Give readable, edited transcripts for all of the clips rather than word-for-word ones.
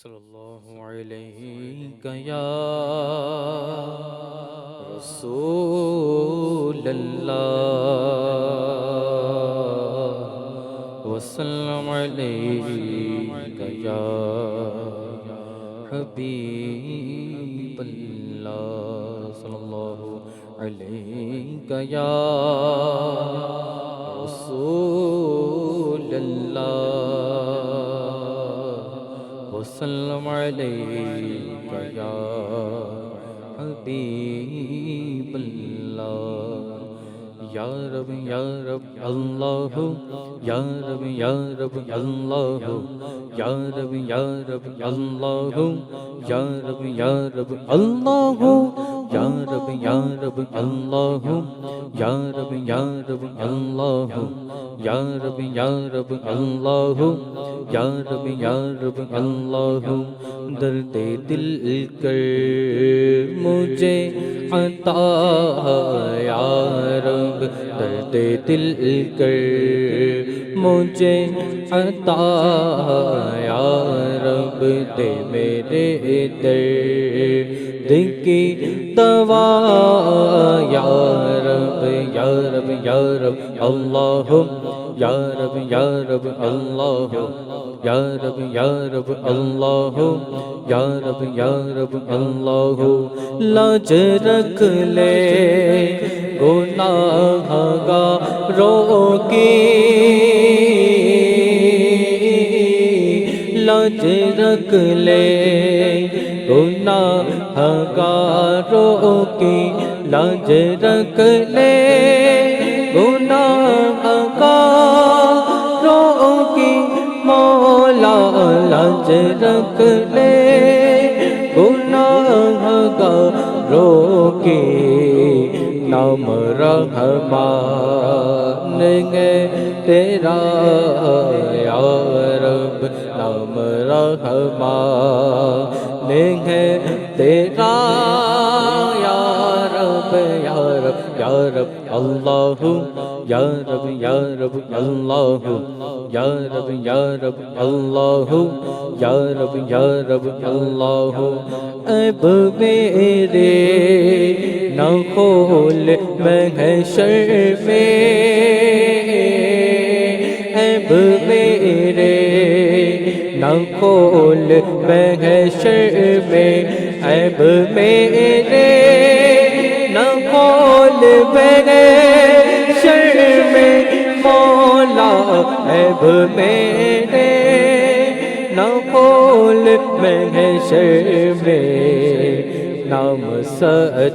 صلی اللہ علیہ یا رسول اللہ وسلم علیہ یا حبیب اللہ صلی اللہ علیہ یا رسول اللہ وسلم علیہ یا حبیب اللہ یا رب اللہ یا رب اللہ یا رب اللہ یا رب اللہ یا رب اللہ یا رب اللہ یا رب اللہ یا رب اللہ درد دل کر مجھے عطا یا رب درد دل کر مجھے عطا یا رب دے میرے درد کی دوا یا رب اللہ یا رب اللہ یا رب اللہ یا رب اللہ لاج رکھ لے گناہ گاروں کی لاج رکھ لے گناہ گاروں کی لاج رکھ لے گناہ گاروں کی مولا لاج رکھ لے گناہ گاروں کی نام رحمان ہے تیرا یا رب نام رحمان ہے تیرا یا رب اللہ یا رب اللہ یا رب اللہ یا رب اللہ اب میرے نہ کھول محشر میں اب میرے نہ کھول محشر میں اب میرے نہ کھول محشر میں مولا اب میرے نہ کھول محشر میں نام ستار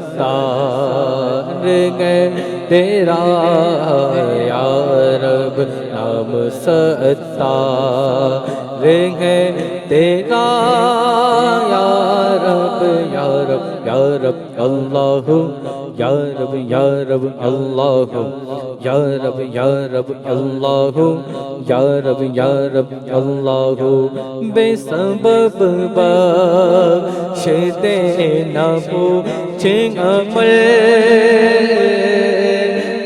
ہے تیرا یا رب نام ستار ہے تیرا یا رب اللہ یا رب اللہ یا رب اللہ یا رب اللہ بے سبب بخش دینا پوچھیں عمل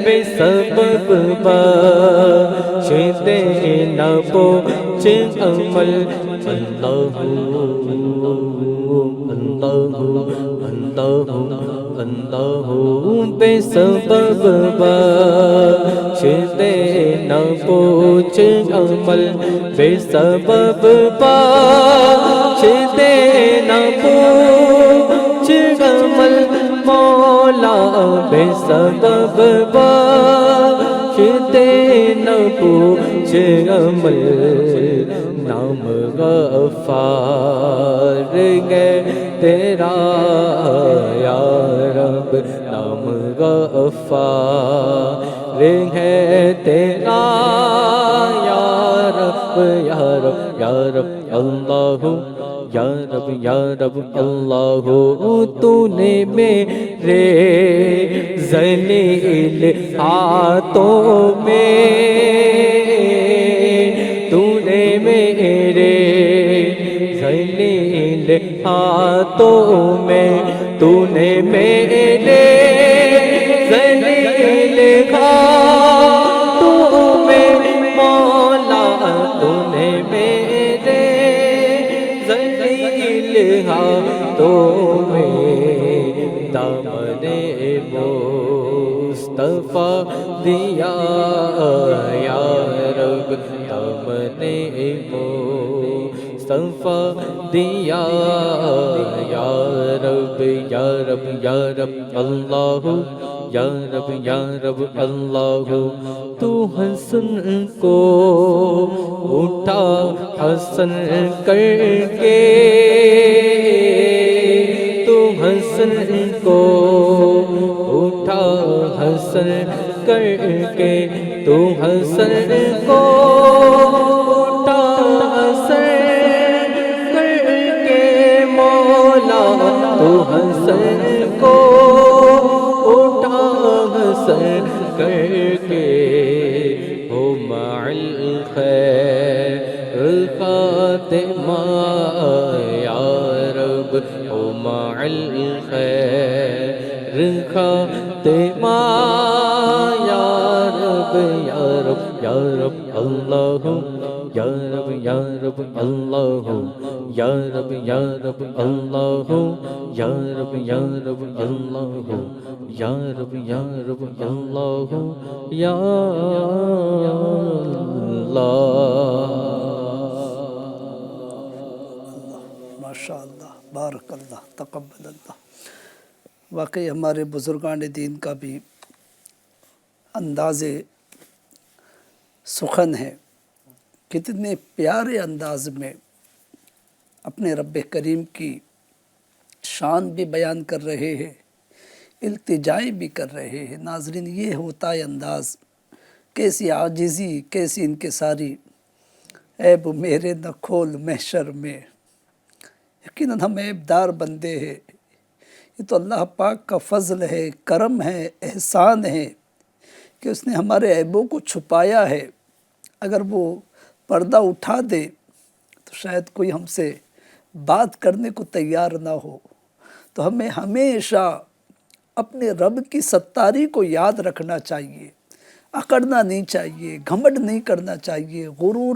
بے سبب بخش دینا پوچھیں عمل اللہ بے سبب بخش دینا پوچھیں عمل بے سبب بخش دینا پوچھیں عمل مولا بے سبب بخش دینا پوچھیں عمل نام غفار ہے تیرا یا رب نام غفار ہے تیرا یا رب اللہ یا رب اللہ تو نے میرے ذلیل ہاتھوں میں تو نے میرے ذلیل ہاتھوں میں تو نے میرے ذلیل ہاتھوں میں مولا تو نے میرے ذلیل جمیل ہاتھوں میں دامن مصطفیٰ دیا یا رب، دامن مصطفیٰ دیا یا رب یا رب یا رب اللہ یا رب یا رب اللہ۔ تو حسن کو اٹھا حسن کر کے، تو حسن کو اٹھا حسن کر کے، تو حسن کو اٹھا حسن کر کے مولا، تو حسن کو اٹھا حسن کر کے، ہو مع الخیر الخاتمہ یا رب، ہو مع الخیر الخاتمہ یا رب یا رب یا رب اللہ یا رب یا رب اللہ یا رب یا رب اللہ یا رب یا رب اللہ یا رب یا رب اللہ یا اللہ۔ ماشاء اللہ، بارک اللہ، تقبل اللہ۔ واقعی ہمارے بزرگان دین کا بھی انداز سخن ہے، کتنے پیارے انداز میں اپنے رب کریم کی شان بھی بیان کر رہے ہیں، التجائیں بھی کر رہے ہیں۔ ناظرین، یہ ہوتا ہے انداز، کیسی عاجزی، کیسی انکساری۔ عیب میرے نہ کھول محشر میں، یقیناً ہم عیب دار بندے ہیں، یہ تو اللہ پاک کا فضل ہے، کرم ہے، احسان ہے کہ اس نے ہمارے عیبوں کو چھپایا ہے۔ اگر وہ پردہ اٹھا دے تو شاید کوئی ہم سے بات کرنے کو تیار نہ ہو۔ تو ہمیں ہمیشہ اپنے رب کی ستاری کو یاد رکھنا چاہیے، اکڑنا نہیں چاہیے، گھمنڈ نہیں کرنا چاہیے، غرور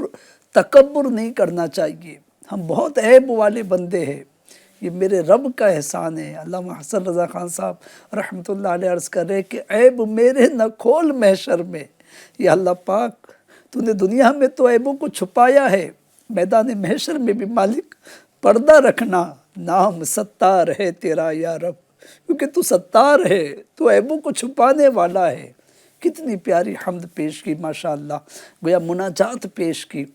تکبر نہیں کرنا چاہیے۔ ہم بہت عیب والے بندے ہیں، یہ میرے رب کا احسان ہے۔ علامہ حسن رضا خان صاحب رحمۃ اللہ علیہ عرض کر رہے کہ عیب میرے نہ کھول محشر میں۔ یا اللہ پاک، تو نے دنیا میں تو عیبوں کو چھپایا ہے، میدان محشر میں بھی مالک پردہ رکھنا، نام ستار ہے تیرا یا رب، کیونکہ تو ستار ہے، تو عیبوں کو چھپانے والا ہے۔ کتنی پیاری حمد پیش کی، ماشاءاللہ، گویا مناجات پیش کی۔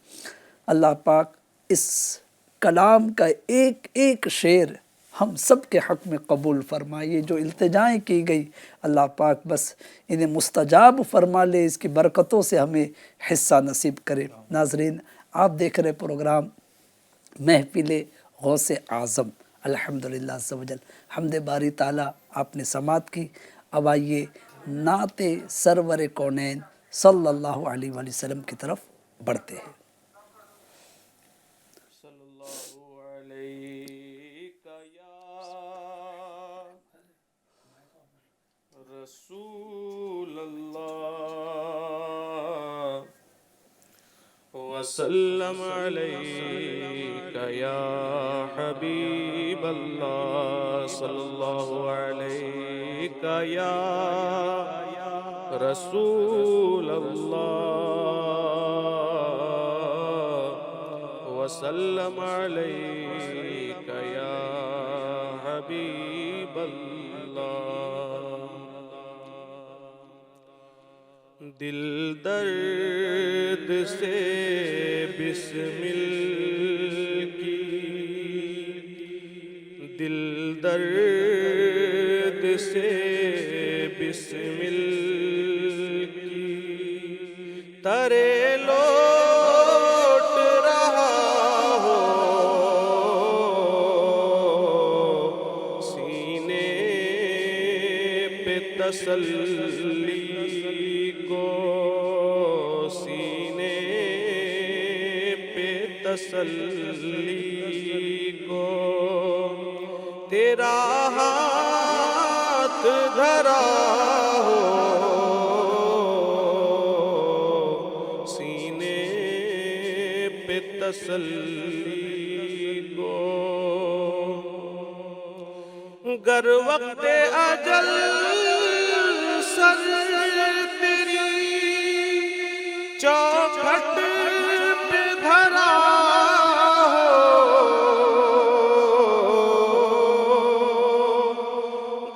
اللہ پاک اس کلام کا ایک ایک شعر ہم سب کے حق میں قبول فرمائے۔ جو التجائیں کی گئی، اللہ پاک بس انہیں مستجاب فرما لے، اس کی برکتوں سے ہمیں حصہ نصیب کرے۔ ناظرین، آپ دیکھ رہے پروگرام محفل غوث اعظم، الحمدللہ عز و جل، حمد باری تعالیٰ آپ نے سماعت کی۔ اب آئیے نعت سرور کونین صلی اللہ علیہ وآلہ وسلم کی طرف بڑھتے ہیں۔ رسول اللہ وسلم علیک یا حبیب اللہ، صلی اللہ علیک یا رسول اللہ وسلم علیک یا حبیب اللہ۔ دل درد سے بسمل کی، دل درد سے بسمل کی، ترے لوٹ رہا ہو سینے پہ تسلی کو، سینے پہ تسلی کو، تیرا ہاتھ دھرا ہو سینے پہ تسلی کو، گر وقت اجل سر تیری چوکھٹ پہ دھرا ہو،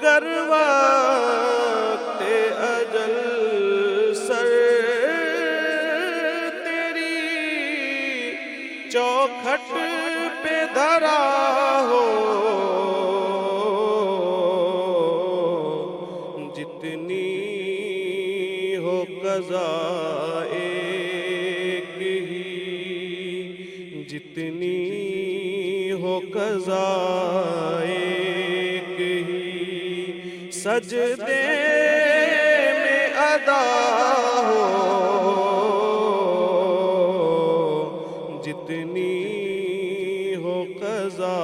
گر وقت اجل سر تیری چوکھٹ پہ دھرا ہو، جتنی ہو قضا ایک ہی، جتنی ہو قضا ایک ہی، سجدے میں ادا ہو، جتنی ہو قضا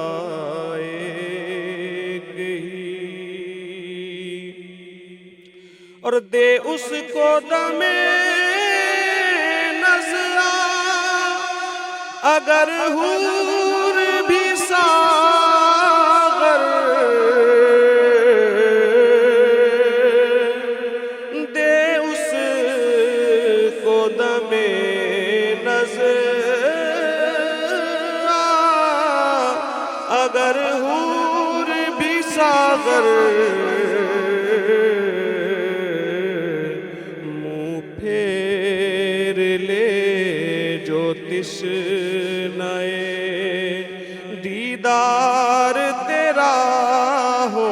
ایک ہی، اور دے اس کو دم نظرہ اگر حور بھی ساغر، دے اس کو دم نظرہ اگر حور بھی ساغر، پھیر لے جو تشنئے دیدار تیرا ہو،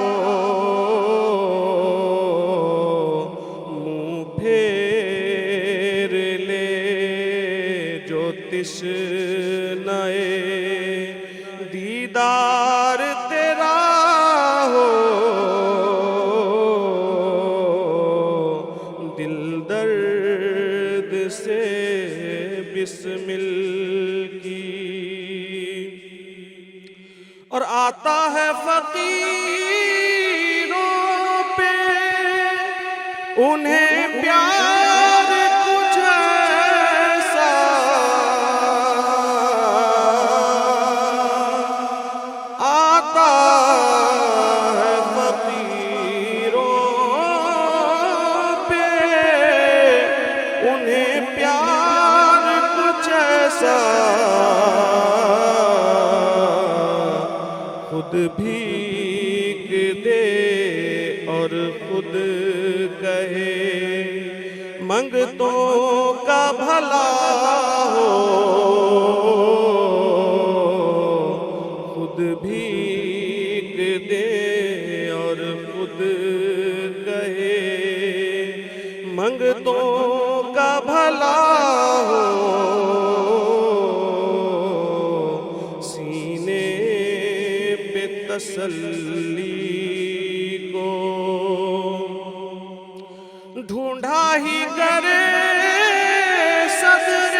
منہ پھیر لے جو تشنئے دیدار تیرا ہو، دل درد سے بسمل کی، اور آتا ہے فقیروں پہ انہیں پیار کچھ ایسا، آتا ہے فقیروں پہ انہیں پیار کچھ ایسا، خود بھیک دے اور خود کہے منگتوں کا بھلا ہو، خود بھیک دے اور خود کہے منگتوں کا بھلا ہو، سینے پہ تسلی کو ڈھونڈا ہی کرے صدر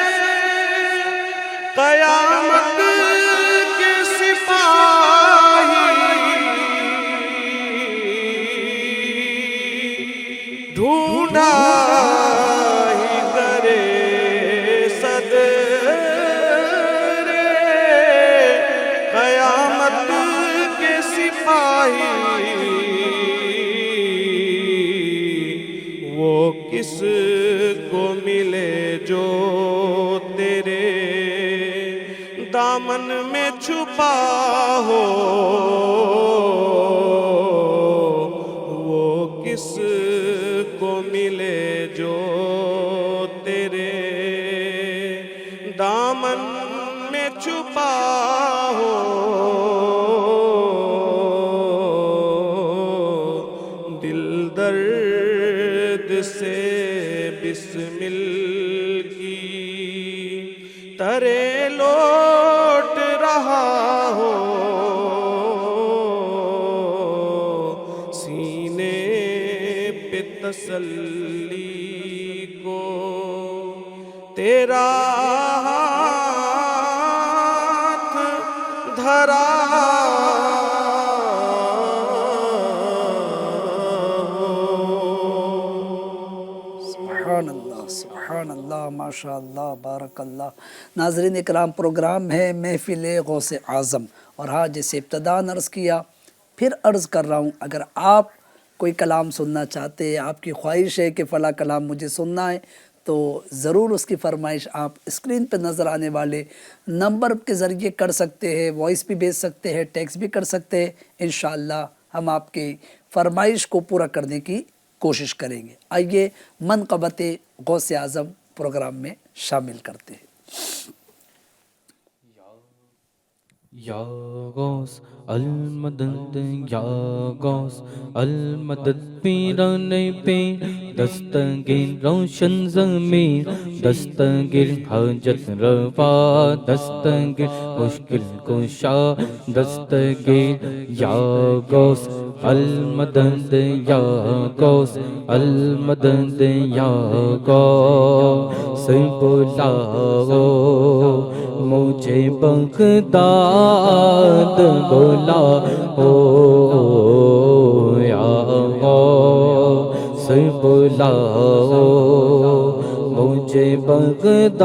قیامت کے سپاہی، ڈھونڈا ہی کرے صدر قیامت کے سپاہی، وہ کس کو ملے جو تیرے دامن میں چھپا ہو، وہ کس کو ملے جو تیرے دامن میں چھپا ہو، دل درد سے بسمل کی ترے لوٹ رہا ہو، سینے پہ تسلی کو تیرا ہاتھ دھرا سبحان اللہ، سبحان اللہ، ماشاء اللہ، بارک اللہ۔ ناظرین اکرام، پروگرام ہے محفل غوث اعظم، اور ہاں جیسے ابتداء عرض کیا پھر عرض کر رہا ہوں، اگر آپ کوئی کلام سننا چاہتے ہیں، آپ کی خواہش ہے کہ فلاں کلام مجھے سننا ہے، تو ضرور اس کی فرمائش آپ اسکرین پہ نظر آنے والے نمبر کے ذریعے کر سکتے ہیں، وائس بھی بھیج سکتے ہیں، ٹیکسٹ بھی کر سکتے ہیں۔ انشاءاللہ ہم آپ کی فرمائش کو پورا کرنے کی کوشش کریں گے۔ آئیے منقبت غوث اعظم پروگرام میں شامل کرتے ہیں۔ یا غوث المدد، یا غوث المدد، پیران پیر دستگیر روشن ضمیر، دستگیر حاجت روا، دستگیر مشکل کشا، دستگیر یا غوث المدد، یا غوث المدد، یا غوث بلاؤ مجھے بغداد بلا ہو، یا غوث بلاؤ مجھے بغداد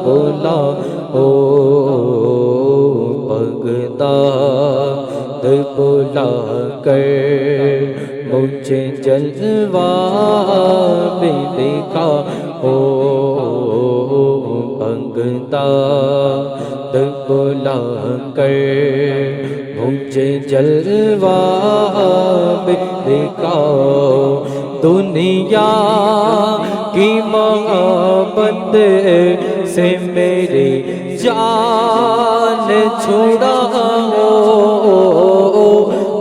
بلا ہو، بغداد بلا کر مجھے جلوہ بھی دکھا ہو، بغداد بلا کر مجھے جلوہ بھی دکھاؤ، دنیا کی محبت سے میری جان چھڑاؤ،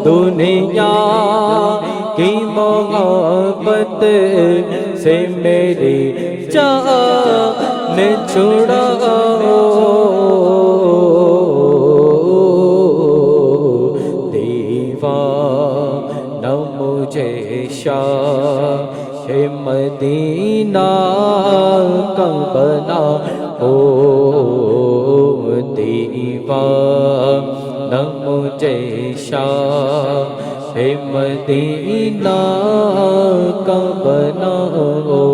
دنیا کی محبت سے میری جان چھڑاؤ، دیوانہ مجھے شاہ مدینہ کا بنا ہو، دیوانہ مجھے شاہ مدینہ کا بنا ہو،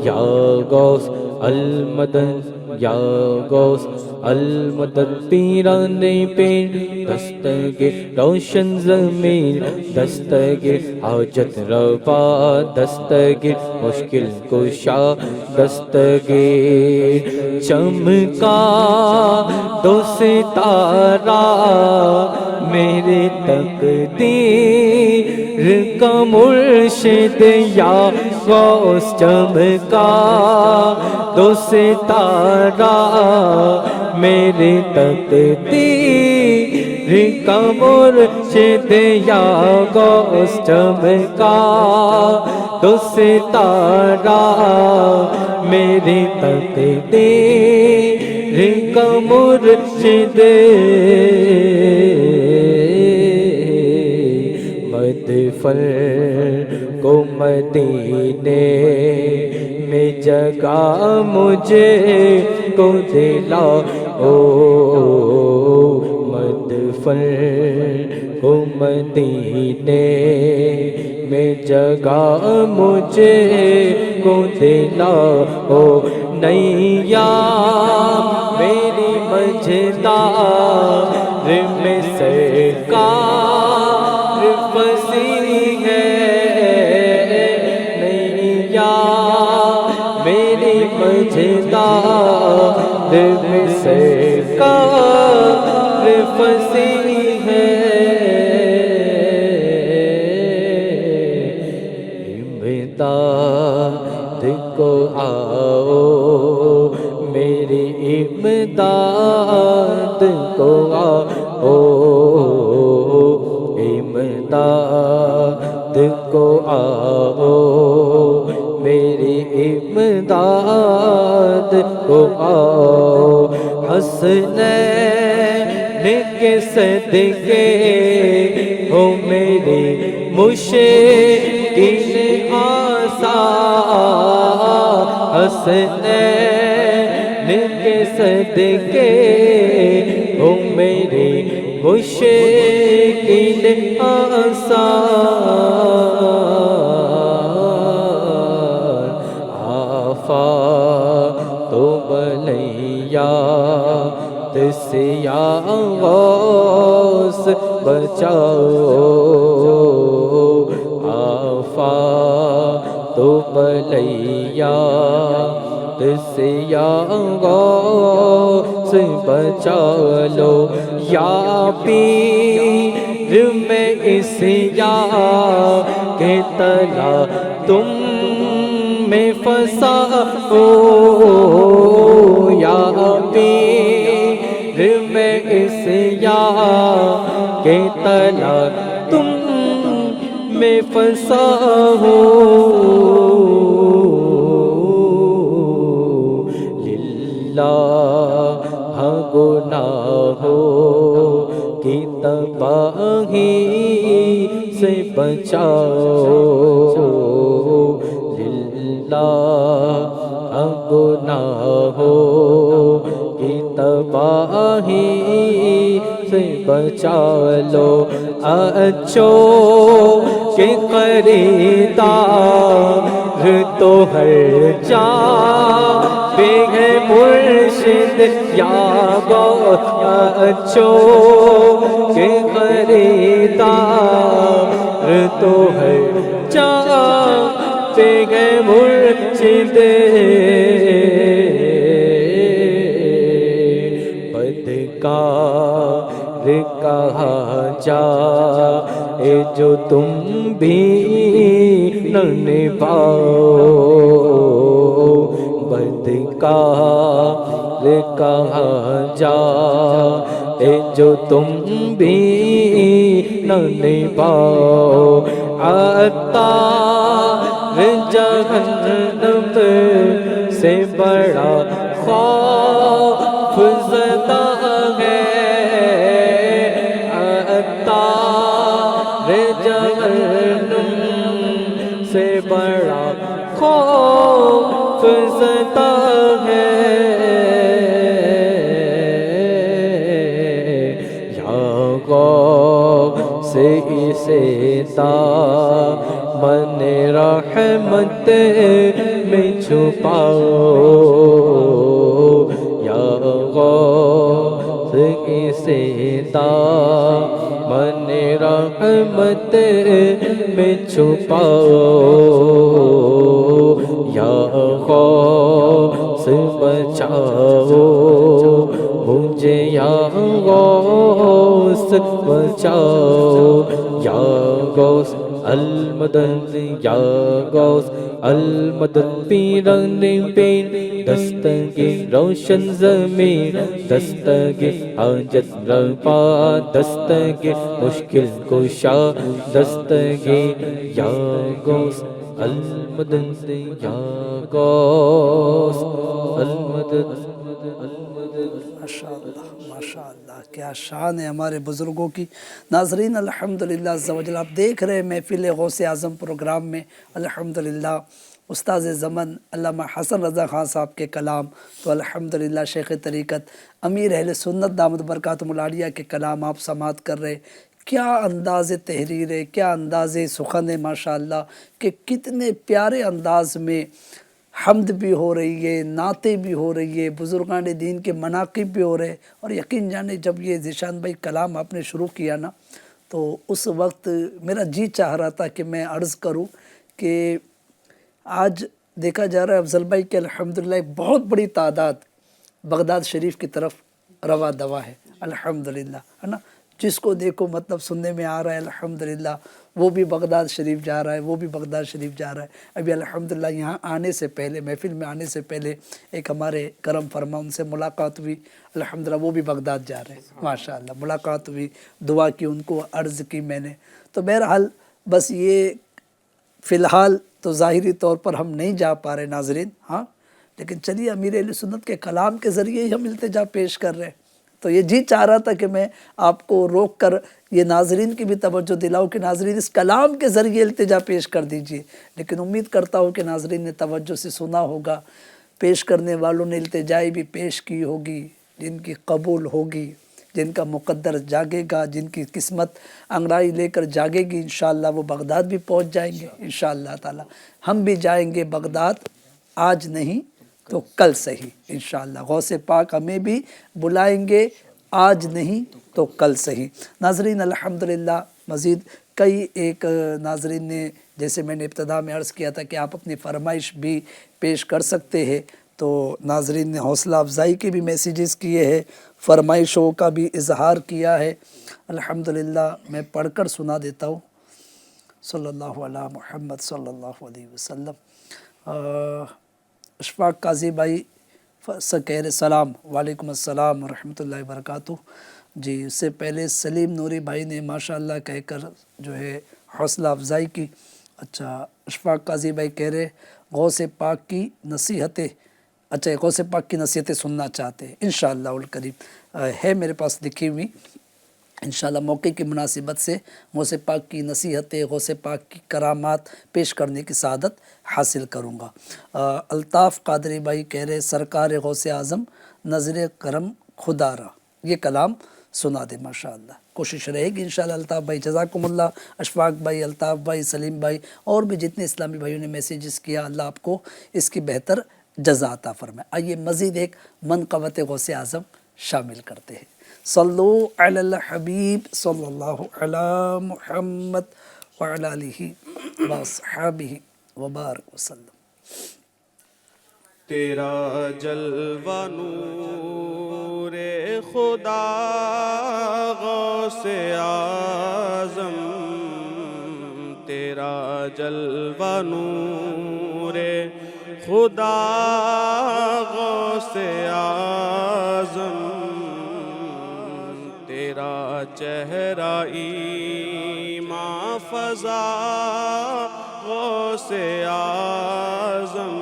یا غوث المدد، یا غوث المدد، پیران پیر دستگیر روشن ضمیر، دستگیر حاجت روا، دستگیر مشکل کشا، دستگیر چمکا دو ستارہ میرے تقدیر کا مرشد، یا غوث چمکا دو ستارہ میرے تقدیر کا مرشد، یا غوث چمکا دو ستارہ میرے تقدیر کا مرشد، مدفن کو مدینے میں جگہ مجھے کو دلا او، مدفن کو مدینے میں جگہ مجھے کو دلا او، نیا میری مجھدار میں سرکار پھنسی ہے، نیا میری مجھدار میں سرکار پھنسی ہے، امداد کو آؤ میری امداد کو آؤ، امداد کو آؤ میری امداد کو آؤ، حسنین کے صدقے ہو میری مشکل آسان، حسنین کے صدقے ہو میری مشکل آسان، آفات و بلیات سے یا غوث غوث بچاؤ آفات و بلیات سے یا غوث بچا لو یا پیر میں اس یا کہ تلا تم میں پھنسا ہو یا پیر میں اس یا کہ تلا تم میں پھنسا ہو للہ گناہوں کی تباہی سے بچاؤ للہ گناہوں کی تباہی سے بچا لو اچھوں کے خریدار تو ہر جا پہ ہے مرشد یا غوث اچھوں کے خریدار تو ہر جا پہ ہے مرشد بدکار کہا جائے جو تم بھی نہ نبھاؤ بدکار کہا جائے جو تم بھی نہ نبھاؤ عطار جہنم سے بڑا خوف زدہ ہے عطار جہنم سے بڑا خوف زدہ ہے یا غوث اسے دامن رحمت میں چھپاؤ یا غوث اسے دامن رحمت میں چھپاؤ یا غوث بچاؤ مجھے یا غوث بچاؤ یا غوث المدد یا غوث المدد پیران پیر دستگیر روشن ضمیر دستگیر حاجت رفا دستگیر مشکل کشا دستگیر یا غوث المدد یا غوث المدد ماشاءاللہ ماشاءاللہ کیا شان ہے ہمارے بزرگوں کی. ناظرین الحمدللہ عز و جل آپ دیکھ رہے ہیں محفل غوث اعظم پروگرام میں الحمدللہ استاد زمن علامہ حسن رضا خان صاحب کے کلام تو الحمدللہ شیخ طریقت امیر اہل سنت دامت برکاتہم العالیہ کے کلام آپ سماعت کر رہے. کیا انداز تحریر ہے, کیا انداز سخن ہے ماشاءاللہ کہ کتنے پیارے انداز میں حمد بھی ہو رہی ہے, نعتیں بھی ہو رہی ہے, بزرگان دین کے مناقب بھی ہو رہے ہیں. اور یقین جانے جب یہ ذیشان بھائی کلام آپ نے شروع کیا نا تو اس وقت میرا جی چاہ رہا تھا کہ میں عرض کروں کہ آج دیکھا جا رہا ہے افضل بھائی کہ الحمدللہ ایک بہت بڑی تعداد بغداد شریف کی طرف رواں دوا ہے الحمدللہ, ہے نا. جس کو دیکھو مطلب سننے میں آ رہا ہے الحمدللہ وہ بھی بغداد شریف جا رہا ہے, وہ بھی بغداد شریف جا رہا ہے. ابھی الحمدللہ یہاں آنے سے پہلے محفل میں آنے سے پہلے ایک ہمارے کرم فرما ان سے ملاقات ہوئی الحمدللہ, وہ بھی بغداد جا رہے ہیں ماشاءاللہ. ملاقات ہوئی, دعا کی, ان کو عرض کی میں نے. تو بہرحال بس یہ فی الحال تو ظاہری طور پر ہم نہیں جا پا رہے ناظرین, ہاں, لیکن چلیے امیر اہل سنت کے کلام کے ذریعے ہی ہم التجا پیش کر رہے ہیں. تو یہ جی چاہ رہا تھا کہ میں آپ کو روک کر یہ ناظرین کی بھی توجہ دلاؤں کہ ناظرین اس کلام کے ذریعے التجا پیش کر دیجئے. لیکن امید کرتا ہوں کہ ناظرین نے توجہ سے سنا ہوگا, پیش کرنے والوں نے التجائی بھی پیش کی ہوگی, جن کی قبول ہوگی, جن کا مقدر جاگے گا, جن کی قسمت انگڑائی لے کر جاگے گی انشاءاللہ وہ بغداد بھی پہنچ جائیں گے انشاءاللہ تعالی. ہم بھی جائیں گے بغداد, آج نہیں تو کل صحیح انشاءاللہ. غوث پاک ہمیں بھی بلائیں گے, آج نہیں تو کل صحیح۔ ناظرین الحمدللہ مزید کئی ایک ناظرین نے، جیسے میں نے ابتدا میں عرض کیا تھا کہ آپ اپنی فرمائش بھی پیش کر سکتے ہیں، تو ناظرین نے حوصلہ افزائی کے بھی میسیجز کیے ہیں، فرمائشوں کا بھی اظہار کیا ہے۔ الحمدللہ میں پڑھ کر سنا دیتا ہوں۔ صلی اللہ علی محمد صلی اللہ علیہ وسلم۔ اشفاق قاضی بھائی کہہ رہے سلام، وعلیکم السلام ورحمۃ اللہ وبرکاتہ۔ جی اس سے پہلے سلیم نوری بھائی نے ماشاءاللہ کہہ کر جو ہے حوصلہ افزائی کی۔ اچھا اشفاق قاضی بھائی کہہ رہے غوث پاک کی نصیحتیں، اچھا غوث پاک کی نصیحتیں سننا چاہتے ہیں، انشاءاللہ القریب ہے میرے پاس لکھی ہوئی، انشاءاللہ موقع کی مناسبت سے غوث پاک کی نصیحتیں، غوث پاک کی کرامات پیش کرنے کی سعادت حاصل کروں گا۔ الطاف قادری بھائی کہہ رہے سرکار غوث اعظم نظر کرم خدا را، یہ کلام سنا دے ماشاءاللہ، کوشش رہے گی انشاءاللہ۔ الطاف بھائی جزاکم اللہ، اشفاق بھائی، الطاف بھائی، سلیم بھائی اور بھی جتنے اسلامی بھائیوں نے میسیجز کیا، اللہ آپ کو اس کی بہتر جزا عطا فرمائے۔ آئیے مزید ایک منقبت غوث اعظم شامل کرتے ہیں۔ صلو علی الحبیب صلی اللہ علی محمد وعلی آلہ واصحابہ وبارک وسلم۔ تیرا جلوہ نور خدا غوث اعظم، تیرا جلوہ نور خدا غوث اعظم، تیرا چہرہ ایمان فضا غوث اعظم،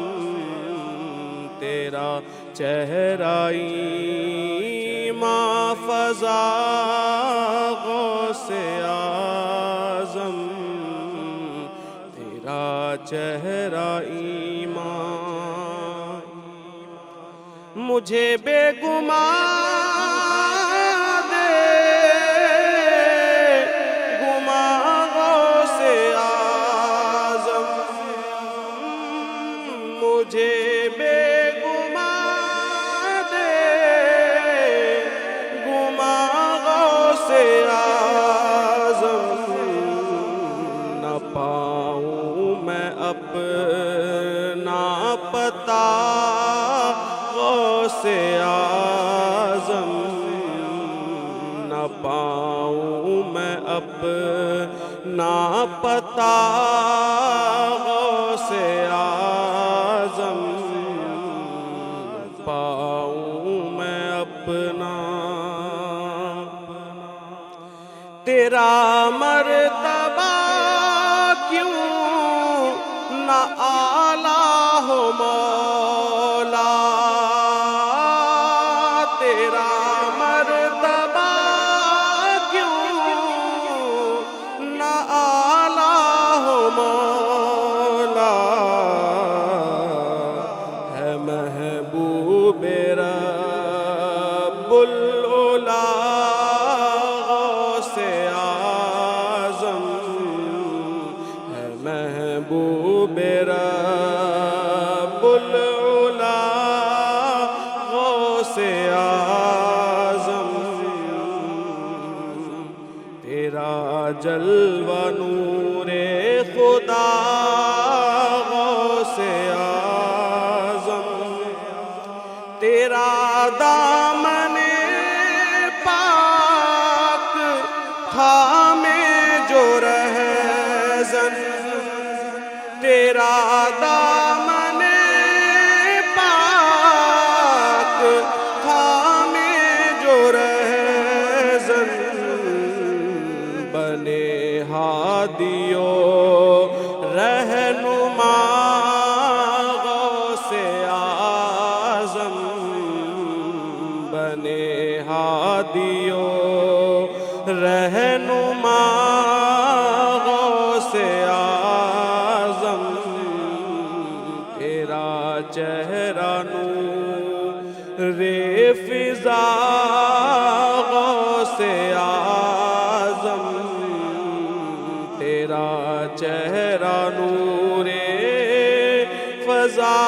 تیرا چہرہ ایمان فضا غوث اعظم، تیرا چہرہ ایمان مجھے بے گمان دے گمان غوث اعظم، مجھے بے گمان دے گمان غوث اعظم، نہ پاؤں میں اپنا پتا غوث اعظم، نہ پاؤں میں اپنا پتا غوث اعظم، پاؤں میں اپنا تیرا مرتبہ کیوں نہ اعلیٰ ہو مولا، تیرا مرتبہ کیوں نہ اعلیٰ ہو مولا، ہے محبوب رب العلا غوث اعظم، ہے محبوب رب العلا غوث اعظم، تیرا جلوہ نور خدا غوث اعظم، تیرا دامن پاک تھامے جو رہزن، تیرا دامن پاک تھامے جو رہزن، بنے ہادیو رہنما غوث اعظم، بنے ہادیو رہنما غوث اعظم، تیرا چہرہ نور فضا غوث اعظم، تیرا چہرہ نور فضا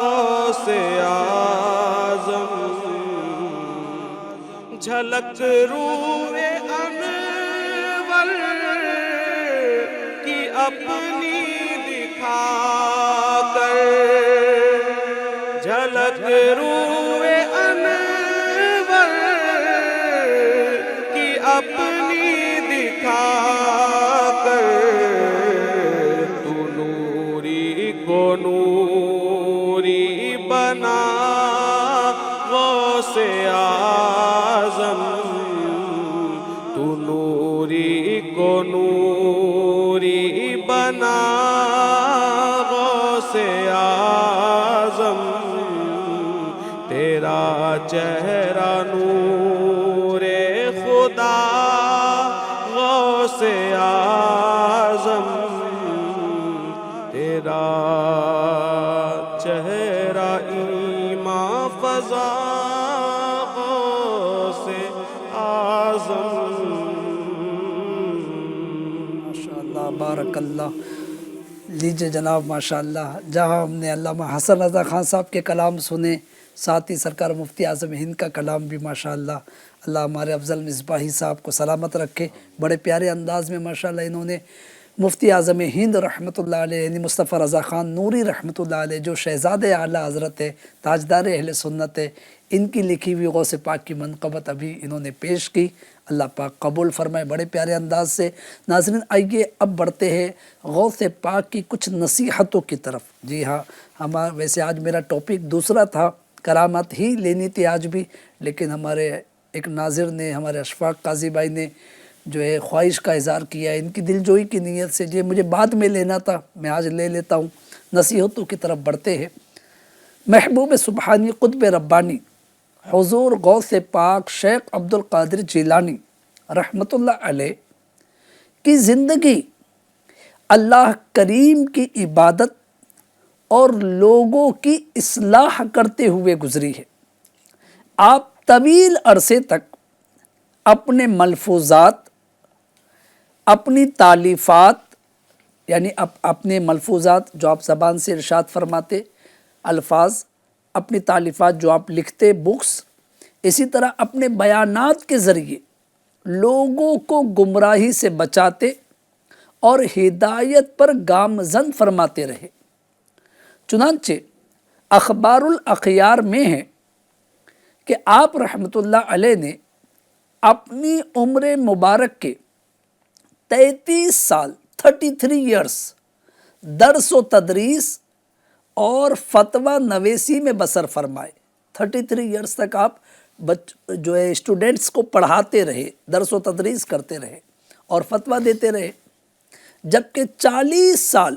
غوث اعظم، روئے انور کی اپنی دکھا کر، جھلک روئے انور کی اپنی دکھا کر، تو نوری کو نوری بنا غوث اعظم، تو نوری کو نوری بنا غوث اعظم، تیرا چہرہ نور خدا غوث اعظم، تیرا چہرہ ایمان فضا غوث اعظم۔ ماشاءاللہ بارک اللہ۔ لیجئے جناب ماشاءاللہ، جہاں ہم نے علامہ حسن رضا خان صاحب کے کلام سنے، ساتھ ہی سرکار مفتی اعظم ہند کا کلام بھی ماشاءاللہ، اللہ ہمارے افضل مصباحی صاحب کو سلامت رکھے۔ بڑے پیارے انداز میں ماشاءاللہ انہوں نے مفتی اعظم ہند رحمۃ اللہ علیہ یعنی مصطفیٰ رضا خان نوری رحمۃ اللہ علیہ، جو شہزاد اعلیٰ حضرت ہے، تاجدار اہل سنت ہے، ان کی لکھی ہوئی غوث پاک کی منقبت ابھی انہوں نے پیش کی، اللہ پاک قبول فرمائے بڑے پیارے انداز سے۔ ناظرین آئیے اب بڑھتے ہیں غوث پاک کی کچھ نصیحتوں کی طرف۔ جی ہاں، ویسے آج میرا ٹاپک دوسرا تھا، کرامت ہی لینی تھی آج بھی، لیکن ہمارے ایک ناظر نے، ہمارے اشفاق قاضی بھائی نے جو ہے خواہش کا اظہار کیا ہے، ان کی دل جوئی کی نیت سے، یہ مجھے بعد میں لینا تھا، میں آج لے لیتا ہوں۔ نصیحتوں کی طرف بڑھتے ہیں۔ محبوب سبحانی قطب ربانی حضور غوث پاک شیخ عبد القادر جیلانی رحمۃ اللہ علیہ کی زندگی اللہ کریم کی عبادت اور لوگوں کی اصلاح کرتے ہوئے گزری ہے۔ آپ طویل عرصے تک اپنے ملفوظات، اپنی تالیفات، یعنی اپنے ملفوظات جو آپ زبان سے ارشاد فرماتے، الفاظ، اپنی تالیفات جو آپ لکھتے، بکس، اسی طرح اپنے بیانات کے ذریعے لوگوں کو گمراہی سے بچاتے اور ہدایت پر گامزن فرماتے رہے۔ چنانچہ اخبار الاخیار میں ہے کہ آپ رحمۃ اللہ علیہ نے اپنی عمر مبارک کے 33 سال 33 ایئرس درس و تدریس اور فتویٰ نویسی میں بسر فرمائے۔ 33 ایئرس تک آپ جو ہے اسٹوڈنٹس کو پڑھاتے رہے، درس و تدریس کرتے رہے اور فتویٰ دیتے رہے، جبکہ 40 سال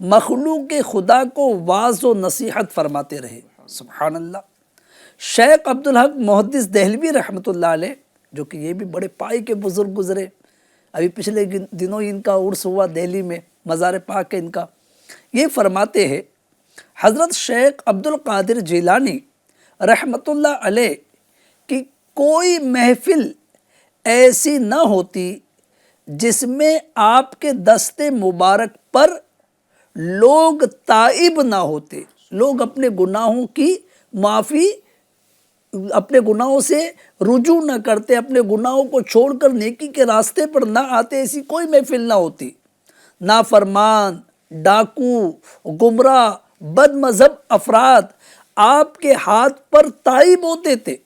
مخلوق خدا کو واعظ و نصیحت فرماتے رہے۔ سبحان اللہ۔ شیخ عبدالحق محدث دہلوی رحمۃ اللہ علیہ، جو کہ یہ بھی بڑے پائی کے بزرگ گزرے، ابھی پچھلے دنوں ان کا عرس ہوا دہلی میں، مزار پاک ہے ان کا، یہ فرماتے ہیں حضرت شیخ عبد القادر جیلانی رحمۃ اللہ علیہ کی کوئی محفل ایسی نہ ہوتی جس میں آپ کے دست مبارک پر لوگ تائب نہ ہوتے، لوگ اپنے گناہوں کی معافی، اپنے گناہوں سے رجوع نہ کرتے، اپنے گناہوں کو چھوڑ کر نیکی کے راستے پر نہ آتے، ایسی کوئی محفل نہ ہوتی۔ نافرمان، ڈاکو، گمراہ، بد مذہب افراد آپ کے ہاتھ پر تائب ہوتے تھے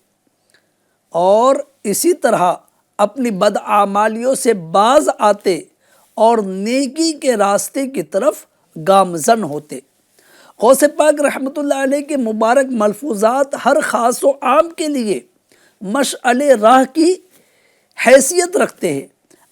اور اسی طرح اپنی بدعمالیوں سے باز آتے اور نیکی کے راستے کی طرف گامزن ہوتے۔ غوث پاک رحمۃ اللہ علیہ کے مبارک ملفوظات ہر خاص و عام کے لیے مشعل راہ کی حیثیت رکھتے ہیں۔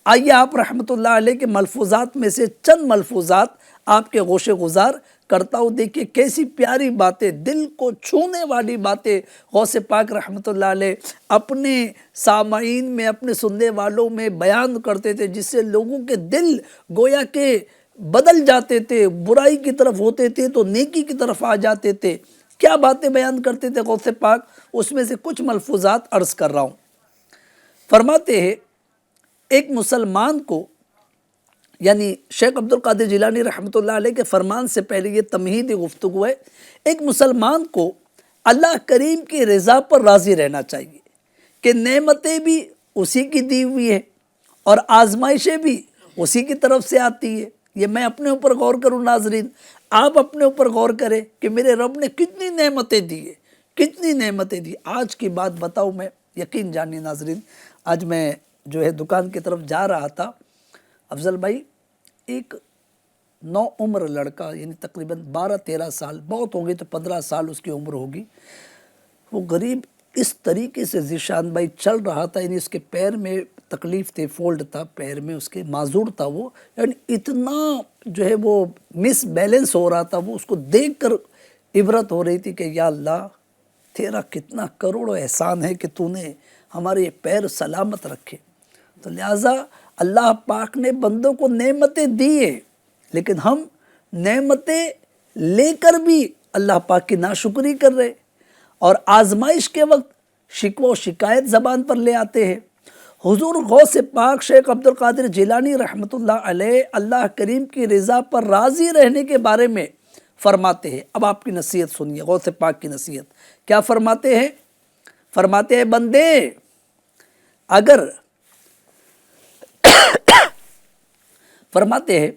آئیے آپ رحمۃ اللہ علیہ کے ملفوظات میں سے چند ملفوظات آپ کے گوش گزار کرتا ہوں، دیکھیے کیسی پیاری باتیں، دل کو چھونے والی باتیں غوث پاک رحمۃ اللہ علیہ اپنے سامعین میں، اپنے سننے والوں میں بیان کرتے تھے، جس سے لوگوں کے دل گویا کہ بدل جاتے تھے، برائی کی طرف ہوتے تھے تو نیکی کی طرف آ جاتے تھے۔ کیا باتیں بیان کرتے تھے غوث پاک، اس میں سے کچھ ملفوظات عرض کر رہا ہوں۔ فرماتے ہیں ایک مسلمان کو، یعنی شیخ عبد القادر جیلانی رحمۃ اللہ علیہ کے فرمان سے پہلے یہ تمہیدی گفتگو ہے، ایک مسلمان کو اللہ کریم کی رضا پر راضی رہنا چاہیے، کہ نعمتیں بھی اسی کی دی ہوئی ہے اور آزمائشیں بھی اسی کی طرف سے آتی ہے۔ یہ میں اپنے اوپر غور کروں ناظرین، آپ اپنے اوپر غور کریں کہ میرے رب نے کتنی نعمتیں دی ہے، کتنی نعمتیں دی۔ آج کی بات بتاؤں میں، یقین جانیے ناظرین، آج میں جو ہے دکان کی طرف جا رہا تھا، افضل بھائی ایک نو عمر لڑکا، یعنی تقریباً 12-13 سال، بہت ہو گئی تو 15 سال اس کی عمر ہوگی، وہ غریب اس طریقے سے ذیشان بھائی چل رہا تھا، یعنی اس کے پیر میں تکلیف تھی، فولڈ تھا پیر میں، اس کے معذور تھا وہ، یعنی اتنا جو ہے وہ مس بیلنس ہو رہا تھا، وہ اس کو دیکھ کر عبرت ہو رہی تھی کہ یا اللہ تیرا کتنا کروڑوں احسان ہے کہ تو نے ہمارے یہ پیر سلامت رکھے۔ تو لہٰذا اللہ پاک نے بندوں کو نعمتیں دی ہیں، لیکن ہم نعمتیں لے کر بھی اللہ پاک کی ناشکری کر رہے اور آزمائش کے وقت شکوہ و شکایت زبان پر لے آتے ہیں۔ حضور غوث پاک شیخ عبدالقادر جیلانی رحمۃ اللہ علیہ اللہ کریم کی رضا پر راضی رہنے کے بارے میں فرماتے ہیں۔ اب آپ کی نصیحت سنیے، غوث پاک کی نصیحت کیا فرماتے ہیں؟ فرماتے ہیں بندے اگر فرماتے ہیں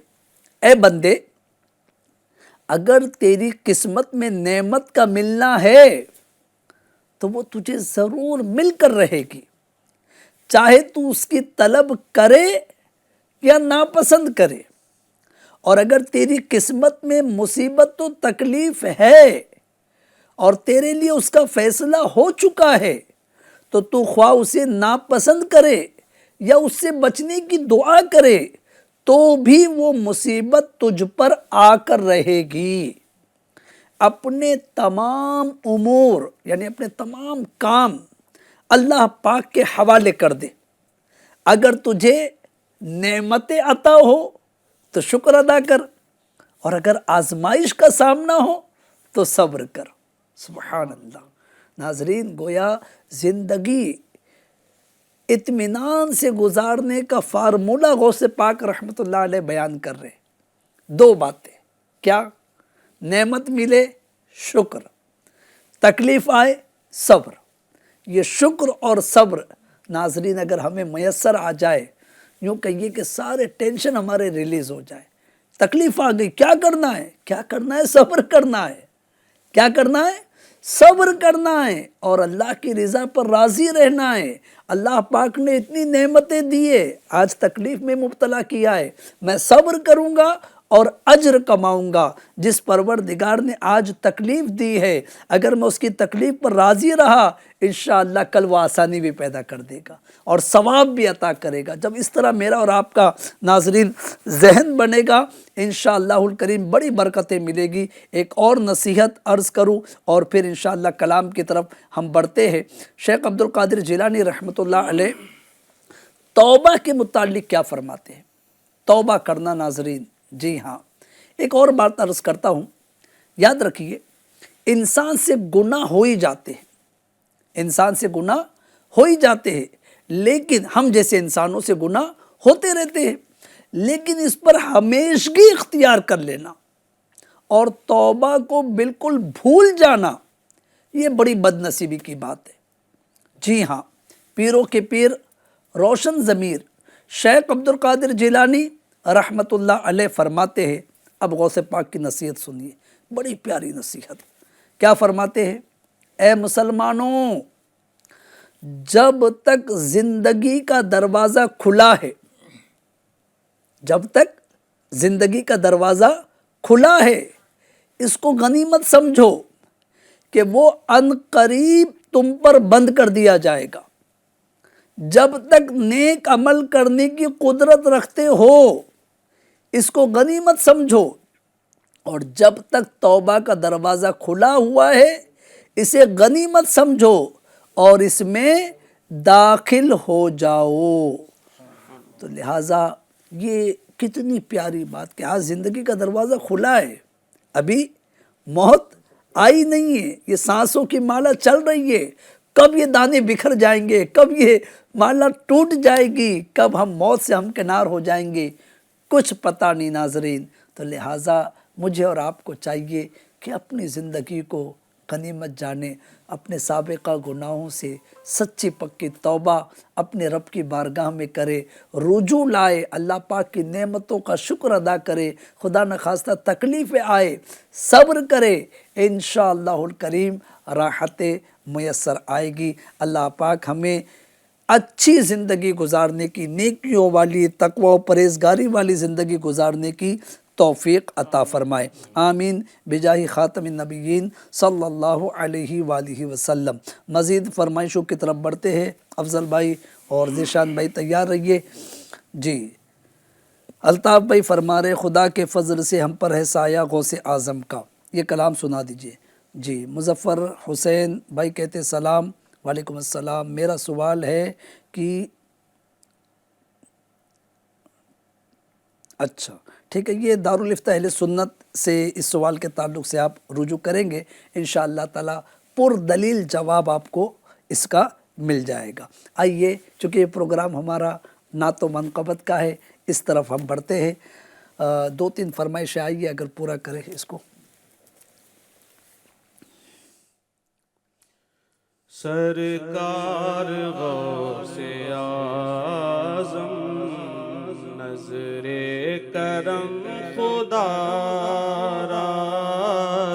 اے بندے اگر تیری قسمت میں نعمت کا ملنا ہے تو وہ تجھے ضرور مل کر رہے گی، چاہے تو اس کی طلب کرے یا ناپسند کرے۔ اور اگر تیری قسمت میں مصیبت و تکلیف ہے اور تیرے لیے اس کا فیصلہ ہو چکا ہے تو خواہ اسے ناپسند کرے یا اس سے بچنے کی دعا کرے تو بھی وہ مصیبت تجھ پر آ کر رہے گی۔ اپنے تمام امور یعنی اپنے تمام کام اللہ پاک کے حوالے کر دے۔ اگر تجھے نعمتیں عطا ہو تو شکر ادا کر، اور اگر آزمائش کا سامنا ہو تو صبر کر۔ سبحان اللہ۔ ناظرین گویا زندگی اطمینان سے گزارنے کا فارمولہ غوث پاک رحمۃ اللہ علیہ بیان کر رہے۔ دو باتیں، کیا؟ نعمت ملے شکر، تکلیف آئے صبر۔ یہ شکر اور صبر ناظرین اگر ہمیں میسر آ جائے، یوں کہیے کہ سارے ٹینشن ہمارے ریلیز ہو جائے۔ تکلیف آ گئی، کیا کرنا ہے؟ کیا کرنا ہے؟ صبر کرنا ہے۔ کیا کرنا ہے؟ صبر کرنا ہے اور اللہ کی رضا پر راضی رہنا ہے۔ اللہ پاک نے اتنی نعمتیں دی ہے، آج تکلیف میں مبتلا کیا ہے، میں صبر کروں گا اور اجر کماؤں گا۔ جس پروردگار نے آج تکلیف دی ہے، اگر میں اس کی تکلیف پر راضی رہا، انشاءاللہ کل وہ آسانی بھی پیدا کر دے گا اور ثواب بھی عطا کرے گا۔ جب اس طرح میرا اور آپ کا ناظرین ذہن بنے گا، انشاءاللہ الکریم بڑی برکتیں ملے گی۔ ایک اور نصیحت عرض کروں اور پھر انشاءاللہ کلام کی طرف ہم بڑھتے ہیں۔ شیخ عبدالقادر جیلانی رحمۃ اللہ علیہ توبہ کے متعلق کیا فرماتے ہیں؟ توبہ کرنا ناظرین، جی ہاں، ایک اور بات عرض کرتا ہوں، یاد رکھیے انسان سے گناہ ہو ہی جاتے ہیں، انسان سے گناہ ہو ہی جاتے ہیں، لیکن ہم جیسے انسانوں سے گناہ ہوتے رہتے ہیں، لیکن اس پر ہمیشگی اختیار کر لینا اور توبہ کو بالکل بھول جانا، یہ بڑی بد نصیبی کی بات ہے۔ جی ہاں، پیروں کے پیر روشن ضمیر شیخ عبدالقادر جیلانی رحمۃ اللہ علیہ فرماتے ہیں۔ اب غوث پاک کی نصیحت سنیے، بڑی پیاری نصیحت۔ کیا فرماتے ہیں؟ اے مسلمانوں، جب تک زندگی کا دروازہ کھلا ہے، جب تک زندگی کا دروازہ کھلا ہے، اس کو غنیمت سمجھو کہ وہ عن قریب تم پر بند کر دیا جائے گا۔ جب تک نیک عمل کرنے کی قدرت رکھتے ہو، اس کو غنیمت سمجھو، اور جب تک توبہ کا دروازہ کھلا ہوا ہے اسے غنیمت سمجھو اور اس میں داخل ہو جاؤ۔ تو لہٰذا یہ کتنی پیاری بات کہ آج زندگی کا دروازہ کھلا ہے، ابھی موت آئی نہیں ہے، یہ سانسوں کی مالا چل رہی ہے، کب یہ دانے بکھر جائیں گے، کب یہ مالا ٹوٹ جائے گی، کب ہم موت سے ہمکنار ہو جائیں گے، کچھ پتہ نہیں ناظرین۔ تو لہٰذا مجھے اور آپ کو چاہیے کہ اپنی زندگی کو غنیمت جانے، اپنے سابقہ گناہوں سے سچی پکی توبہ اپنے رب کی بارگاہ میں کرے، رجوع لائے، اللہ پاک کی نعمتوں کا شکر ادا کرے، خدا نخواستہ تکلیفیں آئے صبر کرے، انشاءاللہ الکریم راحت میسر آئے گی۔ اللہ پاک ہمیں اچھی زندگی گزارنے کی، نیکیوں والی، تقوی و پرہیزگاری والی زندگی گزارنے کی توفیق عطا فرمائے، آمین بجاہ خاتم النبیین صلی اللہ علیہ وآلہ وسلم۔ مزید فرمائشوں کی طرف بڑھتے ہیں۔ افضل بھائی اور ذیشان بھائی تیار رہیے۔ جی الطاف بھائی فرما رہے خدا کے فضل سے ہم پر ہے سایہ غوث اعظم کا، یہ کلام سنا دیجئے۔ جی مظفر حسین بھائی کہتے سلام، وعلیکم السلام۔ میرا سوال ہے کہ اچھا ٹھیک ہے، یہ دارالفتہ اہل سنت سے اس سوال کے تعلق سے آپ رجوع کریں گے، انشاءاللہ تعالی پر دلیل جواب آپ کو اس کا مل جائے گا۔ آئیے چونکہ یہ پروگرام ہمارا نعت و منقبت کا ہے، اس طرف ہم بڑھتے ہیں۔ دو تین فرمائشیں آئیے اگر پورا کریں اس کو۔ سرکار غوث اعظم نظر کرم خدا را،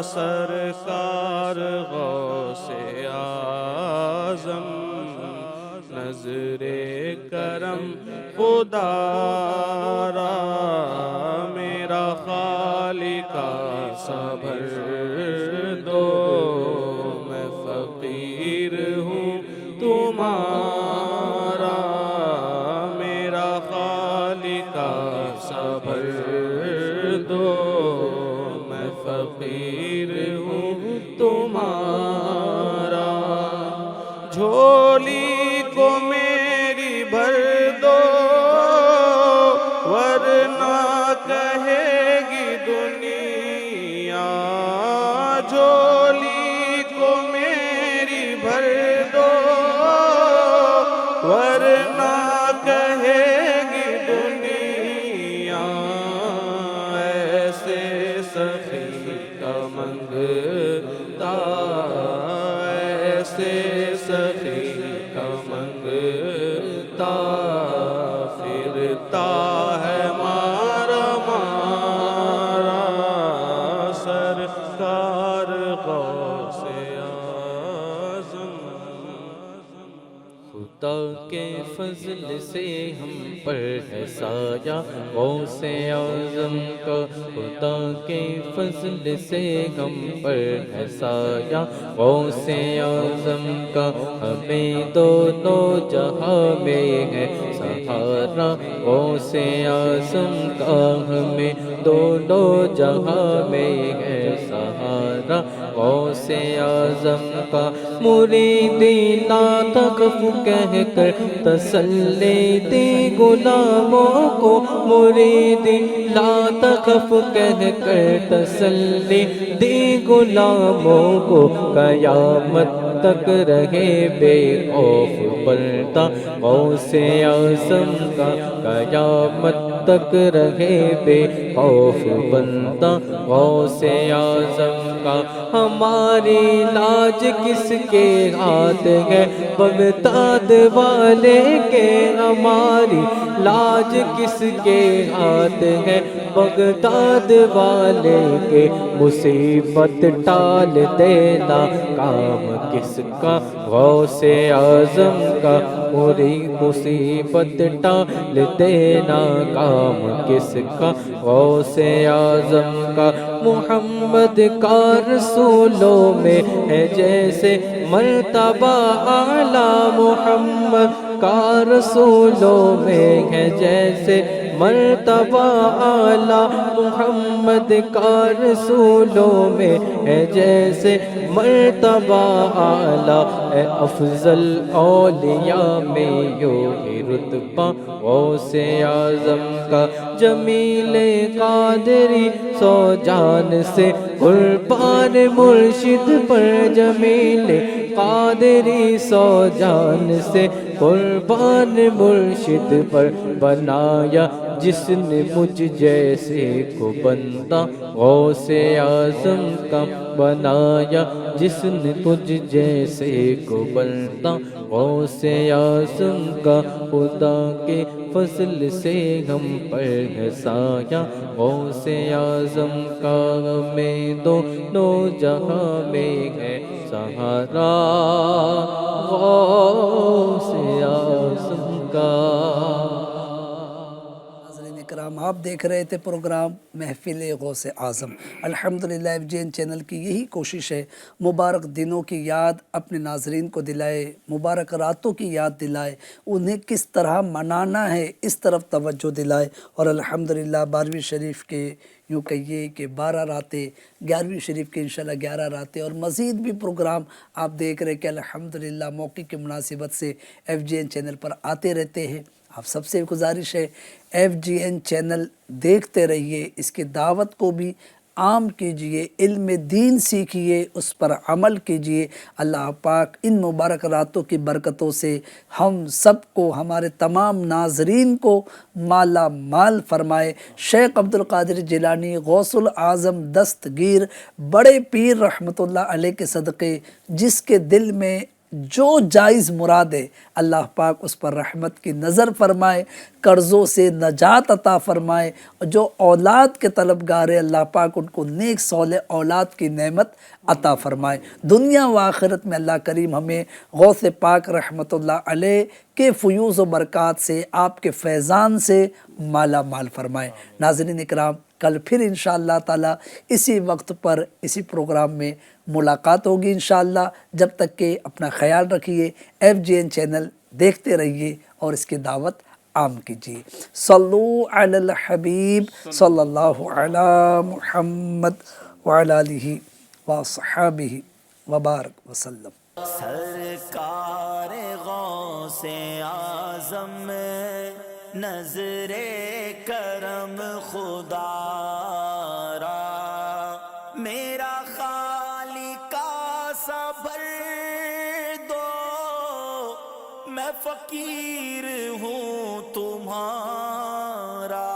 سرکار غوث اعظم نظر کرم خدا را، میرا خالق سا بھر دو، میں فقیر ہوں تمہارا، میرا خالق سا بھر دو، میں فقیر ہوں تمہارا، جھولی کو میری بھر دو ورنہ کہے گی دنیا، جھولی کو میری بھر دو ورنہ کہے گی دنیا، ایسے سخی کا منگتا، ایسے سخی کا منگتا، پھرتا ہے مارا مارا، سرکار غوث اعظم۔ خدا کے فضل سے ہم پر ہے سایہ غوث اعظم کا، خدا کے فضل سے ہم پر ہے سایہ غوث اعظم کا، ہمیں دونوں جہاں میں ہے سہارا غوث اعظم کا، ہمیں دونوں جہاں میں ہے سہارا غوث اعظم کا، مریدی لا تخف کہہ کر تسلی دی غلاموں کو، مریدی لا تخف کہہ کر تسلی دی غلاموں کو، قیامت تک رہے بے خوف بردہ غوث اعظم کا، قیامت تک رہے بے خوف بندہ غوث اعظم کا، ہماری لاج کس کے ہاتھ ہے بغداد والے کے، ہماری لاج کس کے ہاتھ ہے بغداد والے کے، مصیبت ٹال دینا کام کس کا غوث اعظم کا، پوری مصیبت ٹال دینا کام کس کا غوث اعظم کا، محمد کا رسولوں میں ہے جیسے مرتبہ اعلیٰ، محمد کا رسولوں میں ہے جیسے مرتبہ اعلیٰ، محمد کا رسولوں میں ہے جیسے مرتبہ اعلیٰ، اے افضل اولیاء میں یوں ہی رتبہ غوث اعظم کا، جمیل قادری سو جان سے قربان مرشد پر، جمیل قادری سو جان سے قربان مرشد پر، بنایا جس نے مجھ جیسے کو بندہ غوث اعظم کا بنایا، جس نے تجھ جیسے کو بندہ غوث اعظم کا، خدا کے فضل سے ہم پر ہے سایہ غوث اعظم کا، میں دونوں جہاں میں ہے سہارا غوث اعظم کا۔ ناظرین اکرام، آپ دیکھ رہے تھے پروگرام محفل غوث اعظم۔ الحمدللہ ایف جی این چینل کی یہی کوشش ہے، مبارک دنوں کی یاد اپنے ناظرین کو دلائے، مبارک راتوں کی یاد دلائے، انہیں کس طرح منانا ہے اس طرف توجہ دلائے، اور الحمدللہ 12ویں شریف کے یوں کہیے کہ 12 راتیں، 11ویں شریف کے انشاءاللہ 11 راتیں، اور مزید بھی پروگرام آپ دیکھ رہے کہ الحمدللہ موقع کی مناسبت سے ایف جی این چینل پر آتے رہتے ہیں۔ آپ سب سے گزارش ہے ایف جی این چینل دیکھتے رہیے، اس کی دعوت کو بھی عام کیجئے، علم دین سیکھیے، اس پر عمل کیجئے۔ اللہ پاک ان مبارک راتوں کی برکتوں سے ہم سب کو، ہمارے تمام ناظرین کو مالا مال فرمائے۔ شیخ عبدالقادر جیلانی غوث الاعظم دستگیر بڑے پیر رحمۃ اللہ علیہ کے صدقے، جس کے دل میں جو جائز مراد ہے اللہ پاک اس پر رحمت کی نظر فرمائے، قرضوں سے نجات عطا فرمائے، اور جو اولاد کے طلبگار ہے اللہ پاک ان کو نیک صالح اولاد کی نعمت عطا فرمائے۔ دنیا و آخرت میں اللہ کریم ہمیں غوث پاک رحمت اللہ علیہ کے فیوز و برکات سے، آپ کے فیضان سے مالا مال فرمائے۔ ناظرین اکرام، کل پھر انشاءاللہ تعالی اسی وقت پر اسی پروگرام میں ملاقات ہوگی انشاءاللہ۔ جب تک کہ اپنا خیال رکھیے، ایف جی این چینل دیکھتے رہیے اور اس کی دعوت عام کیجیے۔ صلو علی الحبیب صلی اللہ علی محمد وعلی آلہ وصحابہ وبارک وسلم۔ سرکار غوث اعظم نظر کرم خدا را، میرا خالقہ صبر دو، میں فقیر ہوں تمہارا۔